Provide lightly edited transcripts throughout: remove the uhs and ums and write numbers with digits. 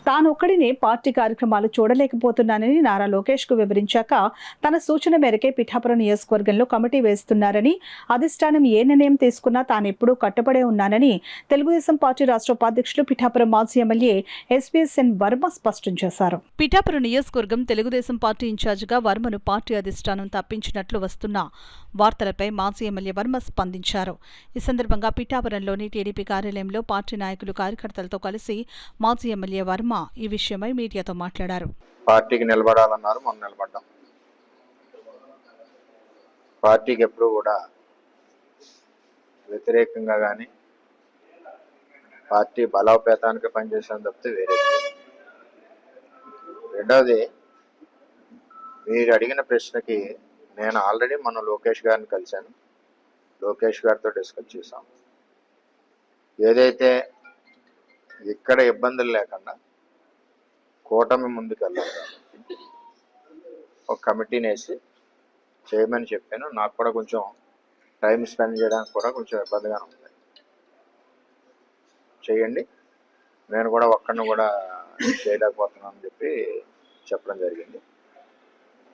తానొక్కడినే party కార్యక్రమాలు చూడలేకపోతున్నానని నారా లోకేష్ కు వివరించాక తన సూచన మేరకే పిఠాపురం నియోజకవర్గంలో కమిటీ వేస్తున్నారని, అధిష్టానం ఏ నిర్ణయం తీసుకున్నా తానెప్పుడూ కట్టుబడే ఉన్నానని తెలుగుదేశం పార్టీ రాష్ట్ర ఉపాధ్యక్షులు పిఠాపురం మాజీ ఎమ్మెల్యే ఎస్పీఎస్ఎన్ వర్మ స్పష్టం చేశారు. పిఠాపురం నియోజకవర్గం తెలుగుదేశం పార్టీ ఇన్ఛార్జిగా వర్మను పార్టీ అధిష్టానం తప్పించినట్లు వస్తున్న వార్తలపై మాజీ ఎమ్మెల్యే వర్మ స్పందించారు. ఈ సందర్భంగా పిఠాపురంలోని టీడీపీ కార్యాలయంలో పార్టీ నాయకులు కార్యకర్తలతో కలిసి మాజీ ఎమ్మెల్యే వర్మ ఈ విషయమై మీడియాతో మాట్లాడారు. పార్టీకి నిలబడాలన్నారు, మనం నిలబడ్డాం. పార్టీకి ఎప్పుడు కూడా వ్యతిరేకంగా కానీ పార్టీ బలోపేతానికి పనిచేసాను తప్పితే వేరే. రెండవది, మీరు అడిగిన ప్రశ్నకి నేను ఆల్రెడీ మన లోకేష్ గారిని కలిశాను. లోకేష్ గారితో డిస్కస్ చేశాం. ఏదైతే ఇక్కడ ఇబ్బందులు లేకుండా కూటమి ముందుకెళ్ళాలి ఒక కమిటీని వేసి చేయమని చెప్పాను. నాకు కూడా కొంచెం టైం స్పెండ్ చేయడానికి కూడా కొంచెం ఇబ్బందిగా ఉంది. చేయండి, నేను కూడా ఒక్కడిని కూడా చేయలేకపోతున్నాను అని చెప్పి చెప్పడం జరిగింది.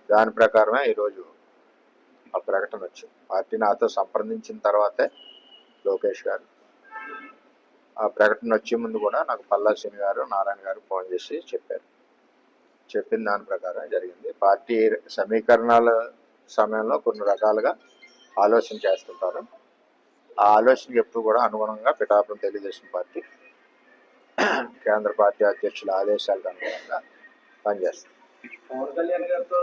దాని ప్రకారమే ఈరోజు ఆ ప్రకటన వచ్చింది. పార్టీ నాతో సంప్రదించిన తర్వాతే లోకేష్ గారు ఆ ప్రకటన వచ్చే ముందు కూడా నాకు పల్లా శ్రీని గారు, నారాయణ గారు ఫోన్ చేసి చెప్పారు. చెప్పిన దాని ప్రకారం జరిగింది. పార్టీ సమీకరణాల సమయంలో కొన్ని రకాలుగా ఆలోచన చేస్తుంటారు. ఆ ఆలోచనకి ఎప్పుడు కూడా అనుగుణంగా పిఠాపురం తెలుగుదేశం పార్టీ కేంద్ర పార్టీ అధ్యక్షుల ఆదేశాలకు అనుగుణంగా పనిచేస్తుంది. పవన్ కళ్యాణ్ గారితో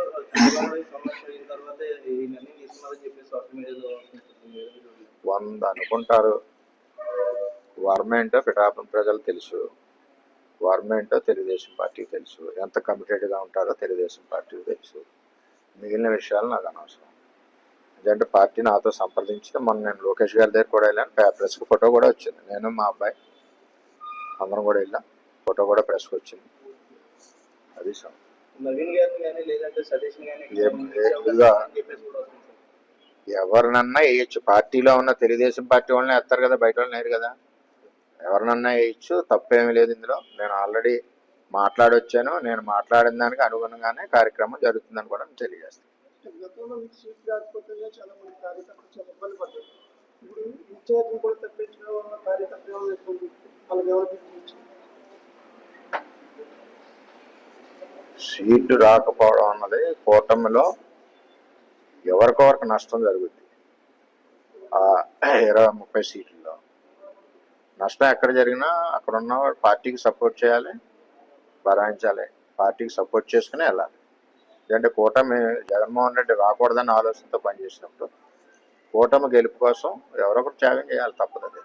వంద అనుకుంటారు. వర్మ ఏంటో పిఠాపురం ప్రజలు తెలుసు, వర్మ ఏంటో తెలుగుదేశం పార్టీకి తెలుసు, ఎంత కమిటెడ్గా ఉంటారో తెలుగుదేశం పార్టీకి తెలుసు. మిగిలిన విషయాలు నాకు అనవసరం. ఎందుకంటే పార్టీ నాతో సంప్రదించిన మొన్న నేను లోకేష్ గారి దగ్గర కూడా వెళ్ళాను. ప్రెస్కి ఫోటో కూడా వచ్చింది. నేను మా అబ్బాయి అందరం కూడా వెళ్ళాం. ఫోటో కూడా ప్రెస్కి వచ్చింది. అది ఎవరినన్నా వేయచ్చు. పార్టీలో ఉన్న తెలుగుదేశం పార్టీ వాళ్ళని వేస్తారు కదా, బయట వాళ్ళని వేయరు కదా. ఎవరినన్నా వేయచ్చు, తప్పేమీ లేదు ఇందులో. నేను ఆల్రెడీ మాట్లాడొచ్చాను. నేను మాట్లాడిన దానికి అనుగుణంగానే కార్యక్రమం జరుగుతుందని కూడా నేను తెలియజేస్తాను. సీటు రాకపోవడం అన్నది కూటమిలో ఎవరికొవరికి నష్టం జరుగుద్ది. 20-30 సీట్లలో నష్టం ఎక్కడ జరిగినా అక్కడ ఉన్న పార్టీకి సపోర్ట్ చేయాలి, భరాయించాలి. పార్టీకి సపోర్ట్ చేసుకుని వెళ్ళాలి. ఎందుకంటే కూటమి జగన్మోహన్ రెడ్డి రాకూడదని ఆలోచనతో పనిచేసినప్పుడు కూటమి గెలుపు కోసం ఎవరొకరు త్యాగం చేయాలి, తప్పదు.